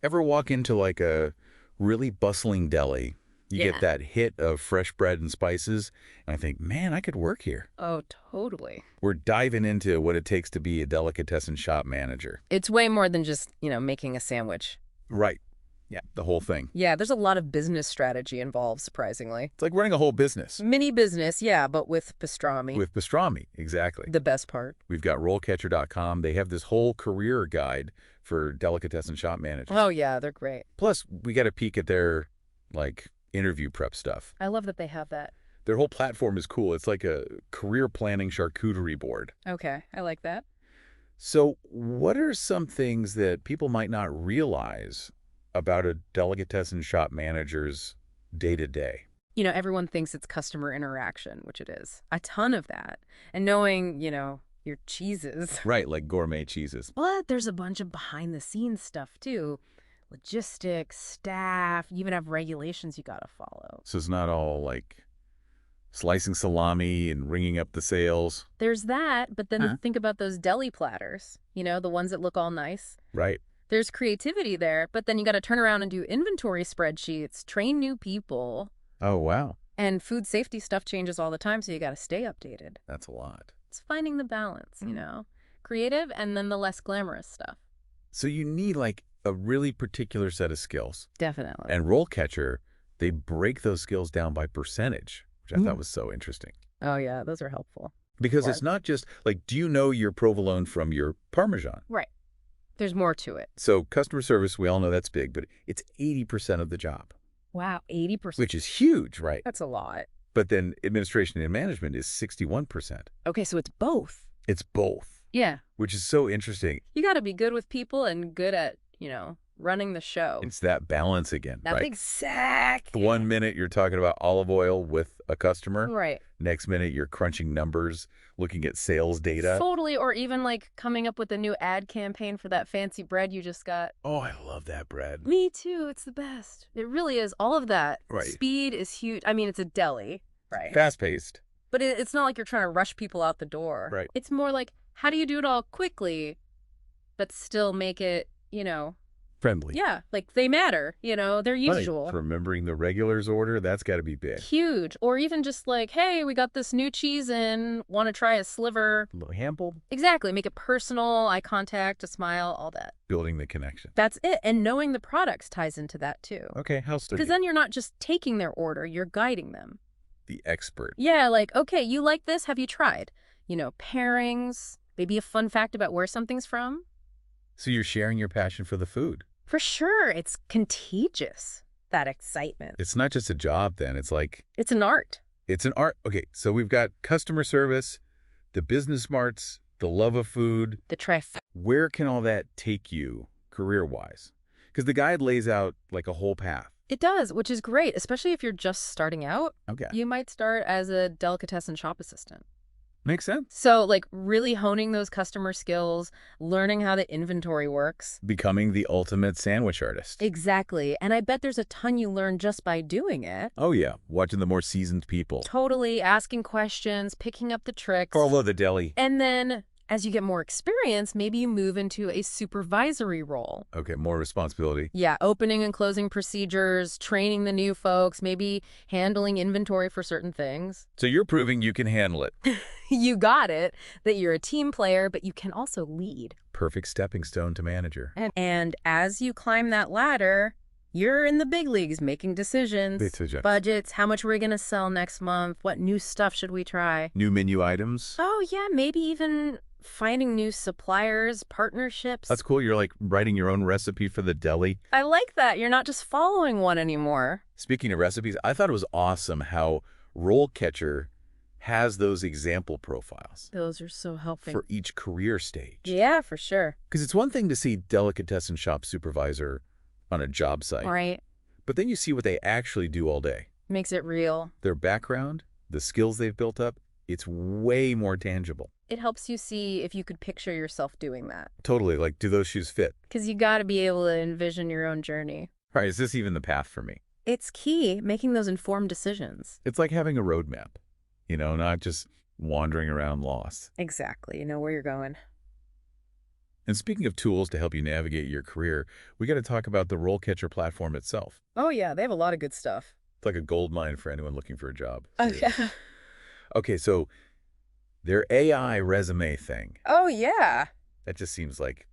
Ever walk into like a really bustling deli? You get Yeah. that hit of fresh bread and spices, and I think, man, I could work here. Oh, totally. We're diving into what it takes to be a delicatessen shop manager. It's way more than just, making a sandwich. Right. Yeah, the whole thing. Yeah, there's a lot of business strategy involved, surprisingly. It's like running a whole business Mini business, yeah, but with pastrami. with pastrami. Exactly. The best part. We've got RoleCatcher.com. They have this whole career guide for delicatessen shop managers. Oh, yeah, they're great. Plus, we got a peek at their, like, interview prep stuff. I love that they have that. Their whole platform is cool. It's like a career planning charcuterie board. Okay, I like that. So what are some things that people might not realize about a delicatessen shop manager's day-to-day? Everyone thinks it's customer interaction, which it is. A ton of that. And knowing, your cheeses. Right, like gourmet cheeses. But there's a bunch of behind-the-scenes stuff, too. Logistics, staff, you even have regulations you gotta follow. So it's not all like slicing salami and ringing up the sales. There's that, but then think about those deli platters, the ones that look all nice. Right. There's creativity there, but then you got to turn around and do inventory spreadsheets, train new people, Oh, wow. and food safety stuff changes all the time, so you got to stay updated. That's a lot. It's finding the balance, creative and then the less glamorous stuff. So you need like a really particular set of skills. Definitely. And RoleCatcher, they break those skills down by percentage, which I thought was so interesting. Oh, yeah, those are helpful. Because it's not just like, do you know your provolone from your Parmesan? Right. There's more to it. So customer service, we all know that's big, but it's 80% of the job, Wow, 80%. which is huge, right? That's a lot. But then administration and management is 61%. Okay, so it's both. It's both, Yeah. which is so interesting. You got to be good with people and good at, running the show. It's that balance again, That's right? exactly. 1 minute you're talking about olive oil with a customer. Right. Next minute you're crunching numbers, looking at sales data. Totally, or even like coming up with a new ad campaign for that fancy bread you just got. Oh, I love that bread. Me too, it's the best. It really is. All of that. Right. Speed is huge. I mean, it's a deli, right? Fast-paced. But it's not like you're trying to rush people out the door. Right. It's more like, how do you do it all quickly, but still make it, Friendly. yeah, like they matter, they're Right. usual. Remembering the regulars order, that's got to be big. Huge. Or even just like, hey, we got this new cheese in, want to try a sliver? A little handful, Exactly. Make it personal, eye contact, a smile, all that. building the connection. That's it. And knowing the products ties into that too. Okay, how's Because then you're not just taking their order, you're guiding them. the expert? Yeah, like, okay, you like this? Have you tried? Pairings, maybe a fun fact about where something's from. So you're sharing your passion for the food. For sure. It's contagious, that excitement. It's not just a job then. It's like, It's an art. it's an art. Okay, so we've got customer service, the business smarts, the love of food. The trifecta. Where can all that take you career-wise? Because the guide lays out like a whole path. It does, which is great, especially if you're just starting out. Okay. You might start as a delicatessen shop assistant. Makes sense. So, like, really honing those customer skills, learning how the inventory works. Becoming the ultimate sandwich artist. Exactly. And I bet there's a ton you learn just by doing it. Oh, yeah. Watching the more seasoned people. Totally. Asking questions, picking up the tricks. Follow the deli. And then, as you get more experience, maybe you move into a supervisory role. Okay, more responsibility. Yeah, opening and closing procedures, training the new folks, maybe handling inventory for certain things. So you're proving you can handle it. You got it, that you're a team player, but you can also lead. Perfect stepping stone to manager. And as you climb that ladder, you're in the big leagues making decisions. Decisions. Budgets, how much we're going to sell next month, what new stuff should we try? New menu items. Oh, yeah, maybe even finding new suppliers, partnerships. That's cool. You're like writing your own recipe for the deli. I like that. You're not just following one anymore. Speaking of recipes, I thought it was awesome how RoleCatcher has those example profiles Those are so helpful. for each career stage. Yeah, for sure. Because it's one thing to see delicatessen shop supervisor on a job site, Right. but then you see what they actually do all day. Makes it real. Their background, the skills they've built up, it's way more tangible. It helps you see if you could picture yourself doing that. Totally. Like, do those shoes fit? Because you got to be able to envision your own journey. All right, is this even the path for me? It's key, making those informed decisions. It's like having a roadmap, not just wandering around lost. Exactly. You know where you're going. And speaking of tools to help you navigate your career, we got to talk about the RoleCatcher platform itself. Oh, yeah, they have a lot of good stuff. It's like a gold mine for anyone looking for a job. Oh, Seriously. yeah. Okay, so their AI resume thing, Oh, yeah. that just seems like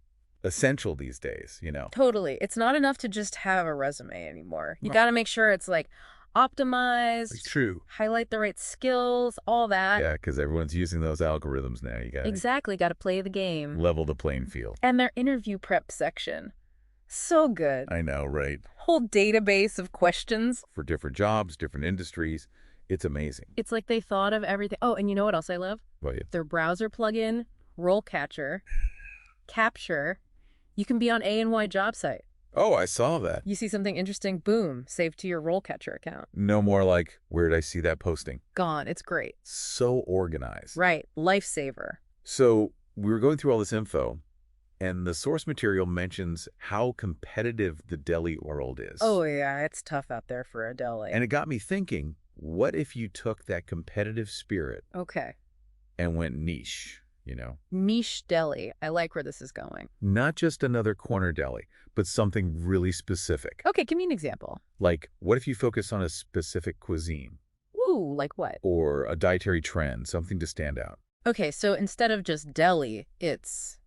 essential these days, Totally. It's not enough to just have a resume anymore. You Right. got to make sure it's like Like, optimized, true. highlight the right skills, all that. Yeah, because everyone's using those algorithms now. You got to Exactly. Got to play the game. level the playing field. And their interview prep section. So good. I know, right? Whole database of questions. For different jobs, different industries. It's amazing. It's like they thought of everything. Oh, and you know what else I love? Well, yeah. Their browser plugin, RoleCatcher, Capture. You can be on A&Y job site. Oh, I saw that. You see something interesting, boom, saved to your RoleCatcher account. No more like, where did I see that posting? Gone. It's great. So organized. Right. Lifesaver. So we were going through all this info, and the source material mentions how competitive the deli world is. Oh, yeah. It's tough out there for a deli. And it got me thinking, what if you took that competitive spirit Okay. and went niche, Niche deli. I like where this is going. Not just another corner deli, but something really specific. Okay, give me an example. Like, what if you focus on a specific cuisine Ooh, like what? or a dietary trend, something to stand out? Okay, so instead of just deli, it's...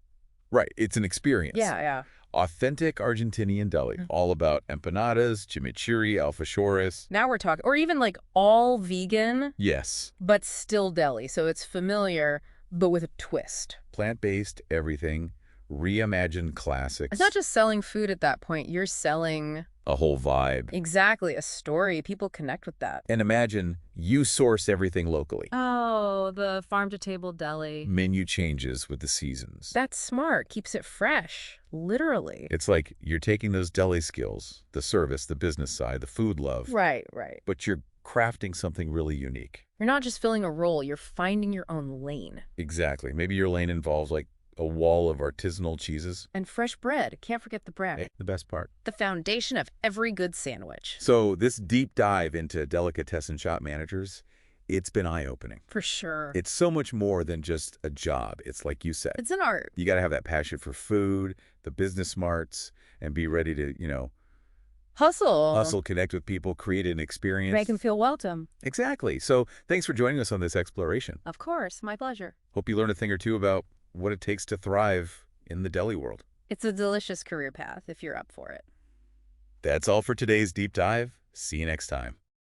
Right, it's an experience. Yeah. Authentic Argentinian deli, all about empanadas, chimichurri, alfajores. Now we're talking. Or even like all vegan, Yes, but still deli. So it's familiar, but with a twist. plant-based everything, reimagined classics. It's not just selling food at that point. You're selling a whole vibe. exactly a story. People connect with that. And imagine you source everything locally. Oh, the farm-to-table deli. Menu changes with the seasons. That's smart. Keeps it fresh. Literally. It's like you're taking those deli skills, the service, the business side, the food love, Right. but you're crafting something really unique. You're not just filling a role. You're finding your own lane. Exactly. Maybe your lane involves like a wall of artisanal cheeses. And fresh bread. Can't forget the bread. Hey, the best part. The foundation of every good sandwich. So this deep dive into Delicatessen Shop Managers, it's been eye-opening. For sure. It's so much more than just a job. It's like you said. It's an art. You got to have that passion for food, the business smarts, and be ready to, Hustle. connect with people, create an experience. Make them feel welcome. Exactly. So thanks for joining us on this exploration. Of course. My pleasure. Hope you learned a thing or two about what it takes to thrive in the deli world. It's a delicious career path if you're up for it. That's all for today's deep dive. See you next time.